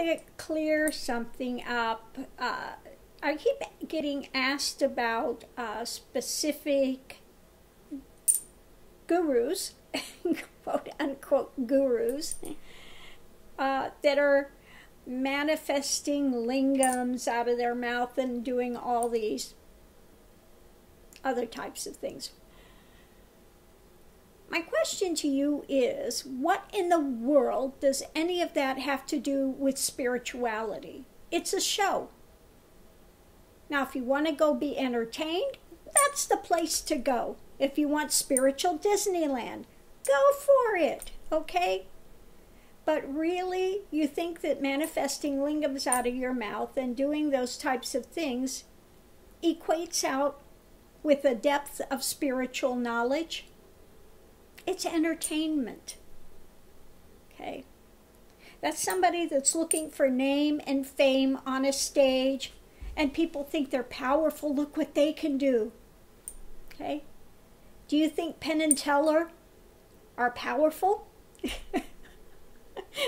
to clear something up. I keep getting asked about specific gurus, quote unquote gurus, that are manifesting lingams out of their mouth and doing all these other types of things. My question to you is, what in the world does any of that have to do with spirituality? It's a show. Now, if you want to go be entertained, that's the place to go. If you want spiritual Disneyland, go for it, okay? But really, you think that manifesting lingams out of your mouth and doing those types of things equates out with a depth of spiritual knowledge? It's entertainment, okay? That's somebody that's looking for name and fame on a stage, and people think they're powerful. Look what they can do, okay? Do you think Penn and Teller are powerful?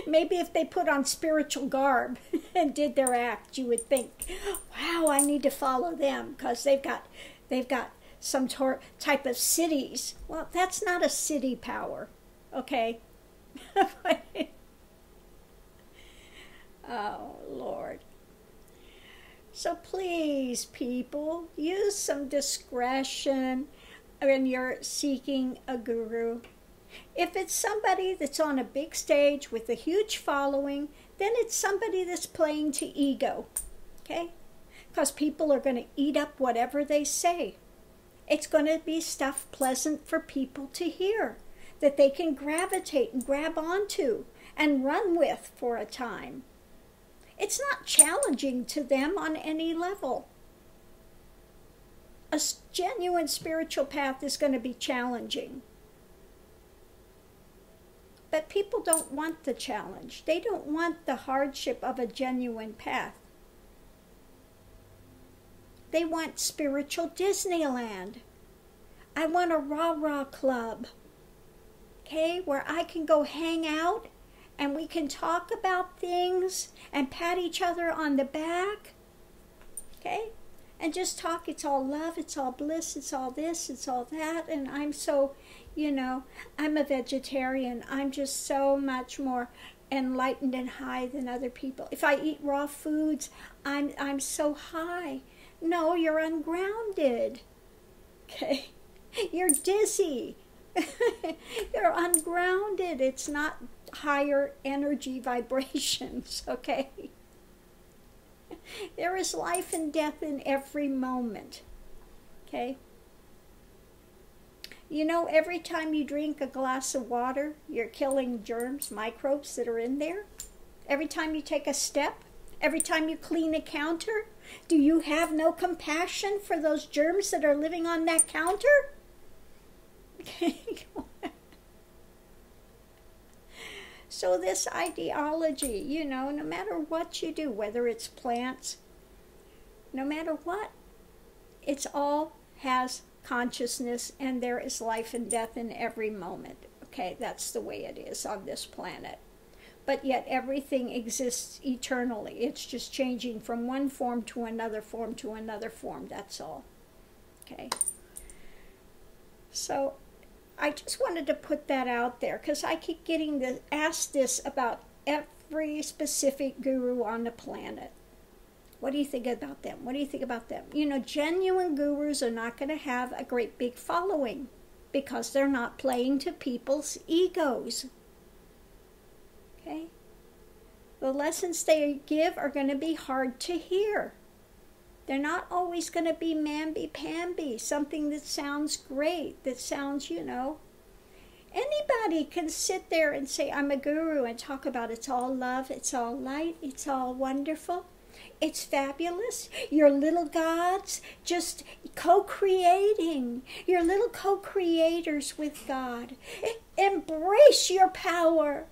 Maybe if they put on spiritual garb and did their act, you would think, wow, I need to follow them because they've got some type of cities. Well, that's not a city power, okay? Oh, Lord. So please, people, use some discretion when you're seeking a guru. If it's somebody that's on a big stage with a huge following, then it's somebody that's playing to ego, okay? Because people are going to eat up whatever they say. It's going to be stuff pleasant for people to hear, that they can gravitate and grab onto and run with for a time. It's not challenging to them on any level. A genuine spiritual path is going to be challenging. But people don't want the challenge. They don't want the hardship of a genuine path. They want spiritual Disneyland. I want a rah-rah club, okay, where I can go hang out and we can talk about things and pat each other on the back, okay, and just talk. It's all love, it's all bliss, it's all this, it's all that, and I'm so, I'm a vegetarian. I'm just so much more enlightened and high than other people. If I eat raw foods, I'm so high. No, you're ungrounded, okay? You're dizzy. You're ungrounded. It's not higher energy vibrations, okay? There is life and death in every moment, okay? Every time you drink a glass of water, you're killing germs, microbes that are in there. Every time you take a step, every time you clean a counter, do you have no compassion for those germs that are living on that counter? So this ideology, no matter what you do, whether it's plants, no matter what, it's all has consciousness, and there is life and death in every moment. Okay, that's the way it is on this planet. But yet everything exists eternally. It's just changing from one form to another form to another form. That's all. Okay. So I just wanted to put that out there because I keep getting asked this about every specific guru on the planet. What do you think about them? What do you think about them? Genuine gurus are not going to have a great big following because they're not playing to people's egos. Okay? The lessons they give are going to be hard to hear. They're not always going to be mamby-pamby, something that sounds great, that sounds, Anybody can sit there and say, I'm a guru, and talk about it's all love, it's all light, it's all wonderful. It's fabulous. Your little gods just co-creating. Your little co-creators with God. Embrace your power.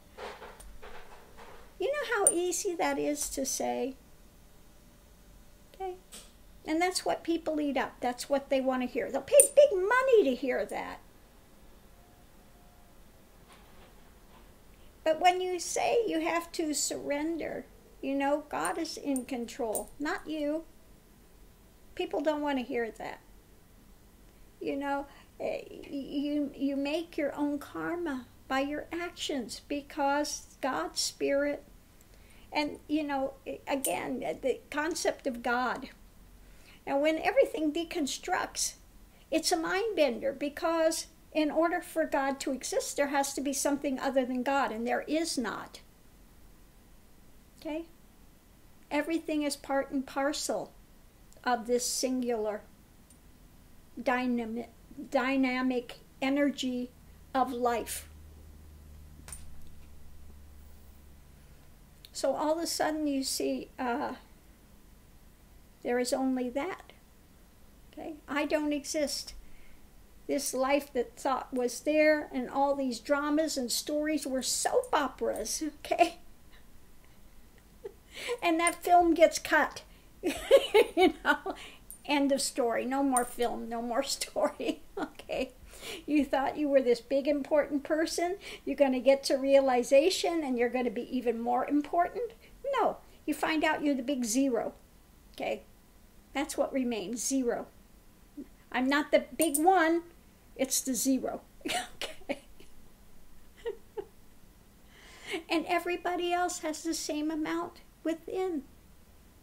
You know how easy that is to say? Okay? And that's what people eat up. That's what they want to hear. They'll pay big money to hear that. But when you say you have to surrender, You know, God is in control, not you. People don't want to hear that. You know, you make your own karma by your actions because God's spirit. And, you know, again, the concept of God. And when everything deconstructs, it's a mind bender because in order for God to exist, there has to be something other than God, and there is not. Okay? Everything is part and parcel of this singular dynamic energy of life. So all of a sudden you see there is only that. Okay? I don't exist. This life that thought was there and all these dramas and stories were soap operas. Okay? And that film gets cut. You know? End of story. No more film, no more story. Okay? You thought you were this big important person. You're going to get to realization and you're going to be even more important. No. You find out you're the big zero. Okay? That's what remains. Zero. I'm not the big one. It's the zero. Okay? And everybody else has the same amount within.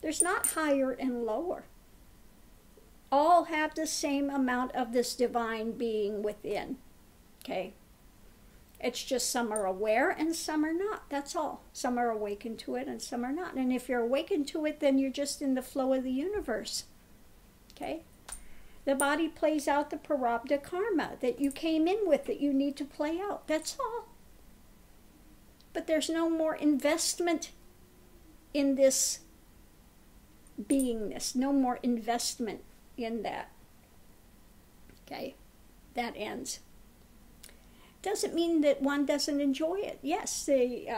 There's not higher and lower. All have the same amount of this divine being within. Okay? It's just some are aware and some are not. That's all. Some are awakened to it and some are not. And if you're awakened to it, then you're just in the flow of the universe. Okay? The body plays out the prarabdha karma that you came in with, that you need to play out. That's all. But there's no more investment in this beingness. No more investment in that. Okay? That ends. Doesn't mean that one doesn't enjoy it. Yes, the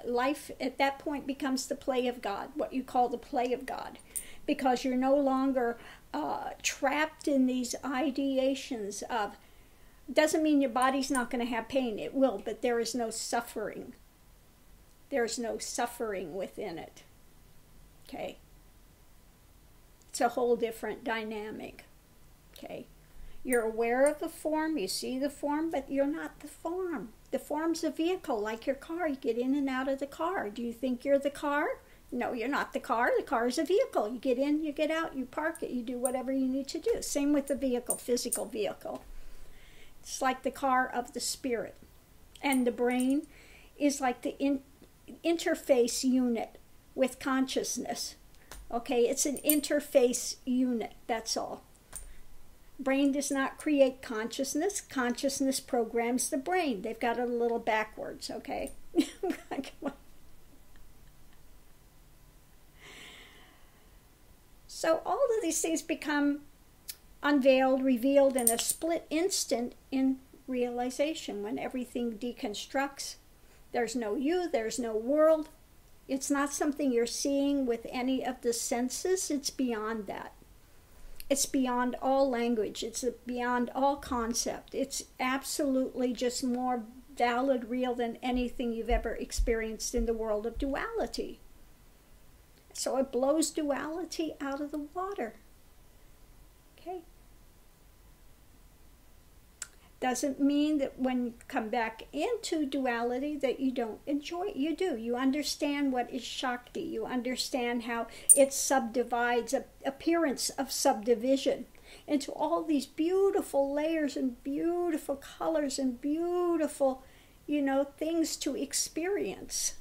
life at that point becomes the play of God, what you call the play of God, because you're no longer trapped in these ideations of, doesn't mean your body's not going to have pain. It will, but there is no suffering. There's no suffering within it. Okay? It's a whole different dynamic. Okay? You're aware of the form, you see the form, but you're not the form. The form's a vehicle, like your car. You get in and out of the car. Do you think you're the car? No, you're not the car. The car is a vehicle. You get in, you get out, you park it, you do whatever you need to do. Same with the vehicle, physical vehicle. It's like the car of the spirit. And the brain is like the interface unit with consciousness. Okay, it's an interface unit, that's all. Brain does not create consciousness. Consciousness programs the brain. They've got it a little backwards, okay? So all of these things become unveiled, revealed in a split instant in realization when everything deconstructs. There's no you, there's no world. It's not something you're seeing with any of the senses. It's beyond that. It's beyond all language. It's beyond all concept. It's absolutely just more valid, real than anything you've ever experienced in the world of duality. So it blows duality out of the water. Okay? Doesn't mean that when you come back into duality that you don't enjoy it. You do. You understand what is Shakti. You understand how it subdivides, appearance of subdivision into all these beautiful layers and beautiful colors and beautiful, things to experience.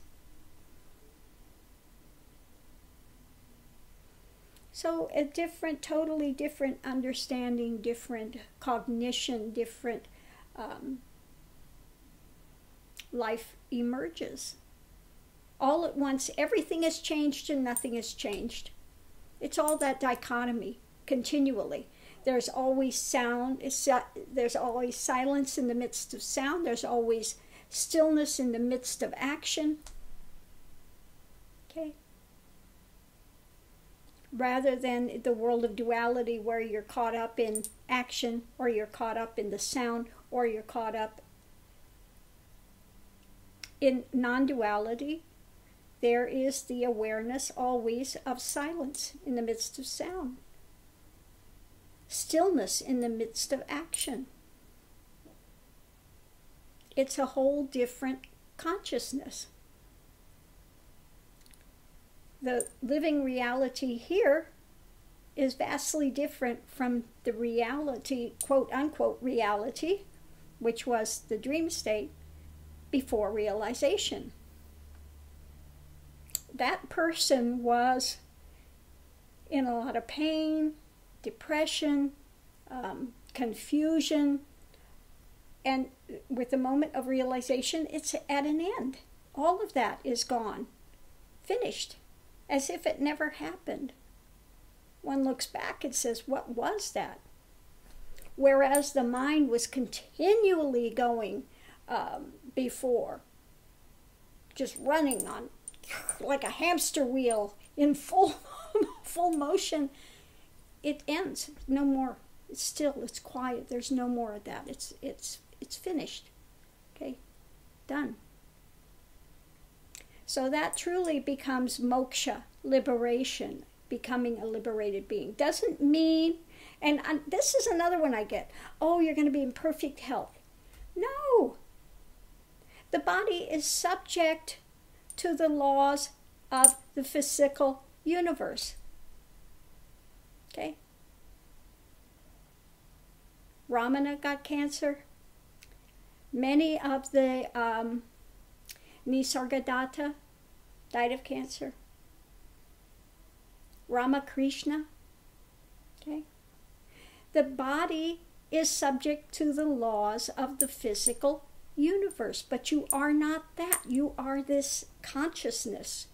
So a different, totally different understanding, different cognition, different life emerges. All at once, everything has changed and nothing has changed. It's all that dichotomy, continually. There's always sound, there's always silence in the midst of sound, there's always stillness in the midst of action. Okay? Rather than the world of duality where you're caught up in action, or you're caught up in the sound, or you're caught up in non-duality. there is the awareness always of silence in the midst of sound, stillness in the midst of action. It's a whole different consciousness. The living reality here is vastly different from the reality, quote unquote reality, which was the dream state before realization. That person was in a lot of pain, depression, confusion, and with the moment of realization, it's at an end. All of that is gone, finished, as if it never happened. One looks back and says, what was that? Whereas the mind was continually going before, just running on like a hamster wheel in full motion. It ends. No more. It's still. It's quiet. There's no more of that. It's finished. Okay, done. So that truly becomes moksha, liberation, becoming a liberated being. Doesn't mean, and this is another one I get, oh, you're going to be in perfect health. No. The body is subject to the laws of the physical universe. Okay? Ramana got cancer. Many of the Nisargadatta died of cancer. Ramakrishna. Okay? The body is subject to the laws of the physical universe, but you are not that. You are this consciousness.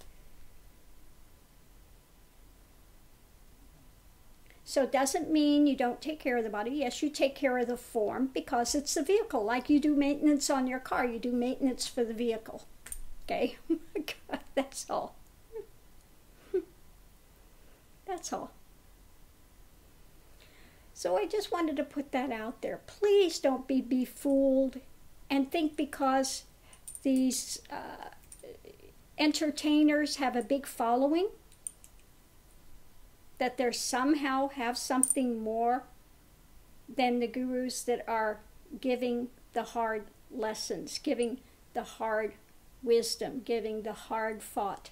So it doesn't mean you don't take care of the body. Yes, you take care of the form because it's the vehicle. Like you do maintenance on your car, you do maintenance for the vehicle. Okay? That's all. That's all. So I just wanted to put that out there. Please don't be befooled and think because these entertainers have a big following that they somehow have something more than the gurus that are giving the hard lessons, giving the hard wisdom, giving the hard-fought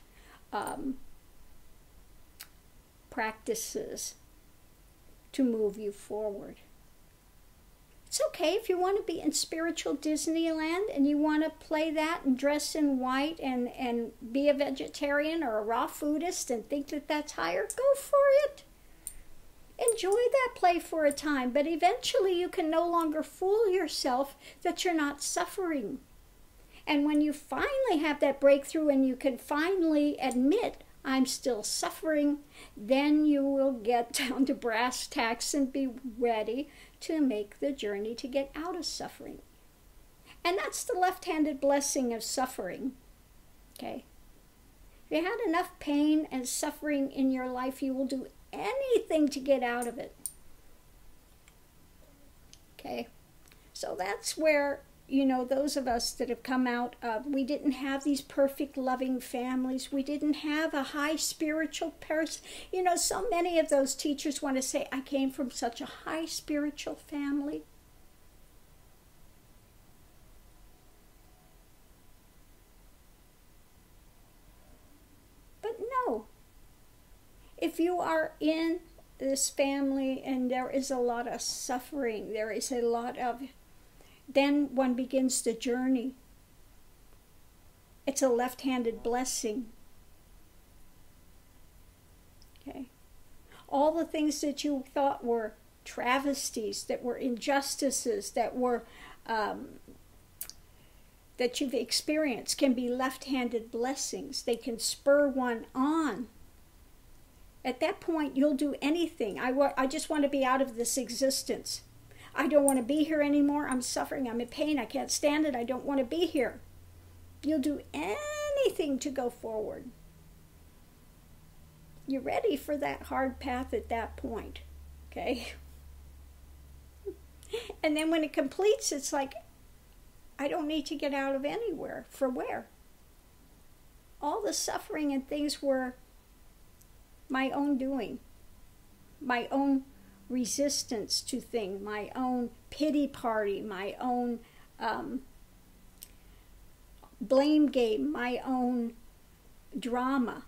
practices to move you forward. It's okay if you want to be in spiritual Disneyland and you want to play that and dress in white and be a vegetarian or a raw foodist and think that that's higher, go for it. Enjoy that play for a time, but eventually you can no longer fool yourself that you're not suffering. And when you finally have that breakthrough and you can finally admit, I'm still suffering, then you will get down to brass tacks and be ready to make the journey to get out of suffering. And that's the left-handed blessing of suffering. Okay? If you had enough pain and suffering in your life, you will do anything to get out of it. Okay? So that's where, you know, those of us that have come out of, we didn't have these perfect loving families. We didn't have a high spiritual person. You know, so many of those teachers want to say, I came from such a high spiritual family. But no. If you are in this family and there is a lot of suffering, there is a lot of, then one begins the journey. It's a left-handed blessing. Okay. All the things that you thought were travesties, that were injustices, that were that you've experienced can be left-handed blessings. They can spur one on. At that point, you'll do anything. I just want to be out of this existence. I don't want to be here anymore. I'm suffering. I'm in pain. I can't stand it. I don't want to be here. You'll do anything to go forward. You're ready for that hard path at that point. Okay? And then when it completes, it's like, I don't need to get out of anywhere. For where? All all the suffering and things were my own doing, my own resistance to things, my own pity party, my own blame game, my own drama.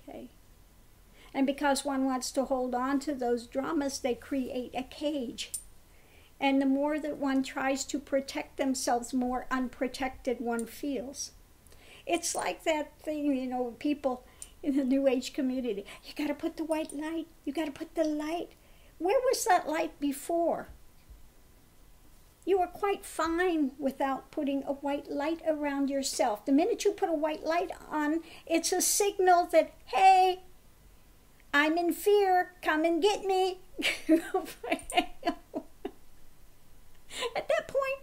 Okay. And because one wants to hold on to those dramas, they create a cage. And the more that one tries to protect themselves, more unprotected one feels. It's like that thing, you know, people in the New Age community. You got to put the white light. You got to put the light. Where was that light before? You were quite fine without putting a white light around yourself. The minute you put a white light on, it's a signal that, hey, I'm in fear. Come and get me. At that point,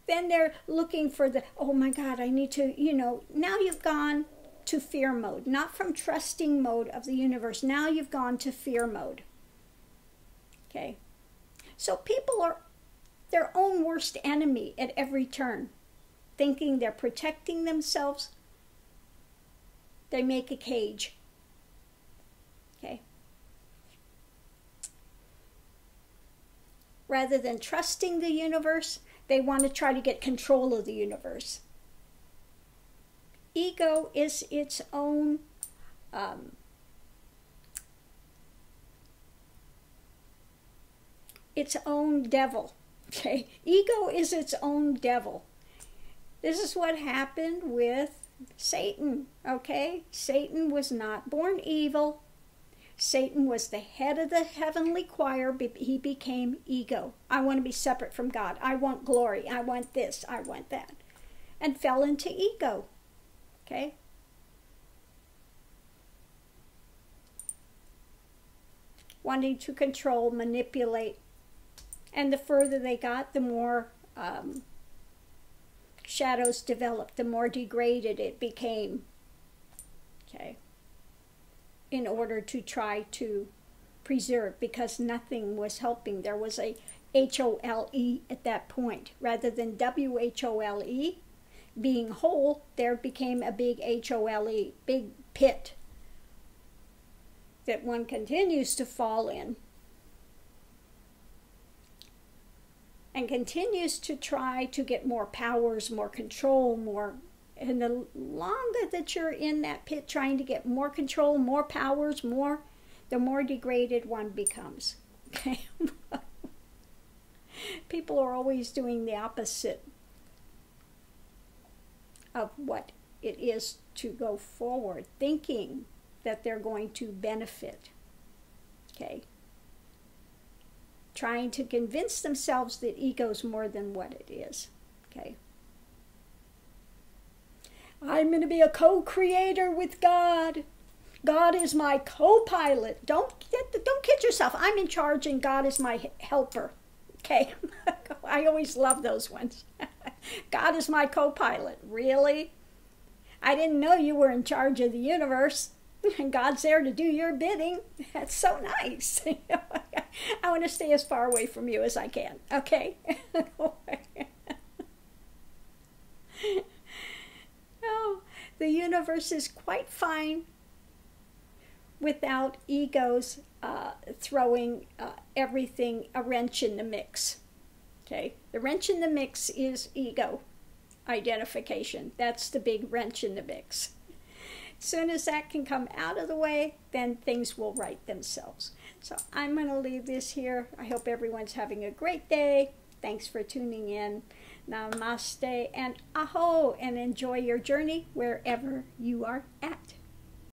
then they're looking for the, oh my God, I need to, you know, now you've gone to fear mode, not from trusting mode of the universe. Now you've gone to fear mode. Okay. So people are their own worst enemy at every turn, thinking they're protecting themselves. They make a cage. Okay. Rather than trusting the universe, they want to try to get control of the universe. Ego is its own devil. Okay? Ego is its own devil. This is what happened with Satan. Okay? Satan was not born evil. Satan was the head of the heavenly choir, but he became ego. I want to be separate from God. I want glory. I want this. I want that. And fell into ego. Okay? Wanting to control, manipulate. And the further they got, the more shadows developed, the more degraded it became. Okay? In order to try to preserve, because nothing was helping. There was a H-O-L-E at that point. Rather than W-H-O-L-E, being whole, there became a big H-O-L-E, big pit that one continues to fall in. And continues to try to get more powers, more control, more. And the longer that you're in that pit trying to get more control, more powers, the more degraded one becomes. Okay? People are always doing the opposite of what it is to go forward, thinking that they're going to benefit. Okay? Trying to convince themselves that ego's more than what it is. Okay? I'm going to be a co-creator with God. God is my co-pilot. Don't kid yourself. I'm in charge and God is my helper. Okay? I always love those ones. God is my co-pilot. Really? I didn't know you were in charge of the universe. And God's there to do your bidding. That's so nice. I want to stay as far away from you as I can. Okay? No, the universe is quite fine without egos throwing everything, a wrench in the mix. Okay? The wrench in the mix is ego identification. That's the big wrench in the mix. As soon as that can come out of the way, then things will right themselves. So I'm going to leave this here. I hope everyone's having a great day. Thanks for tuning in. Namaste and aho, and enjoy your journey wherever you are at.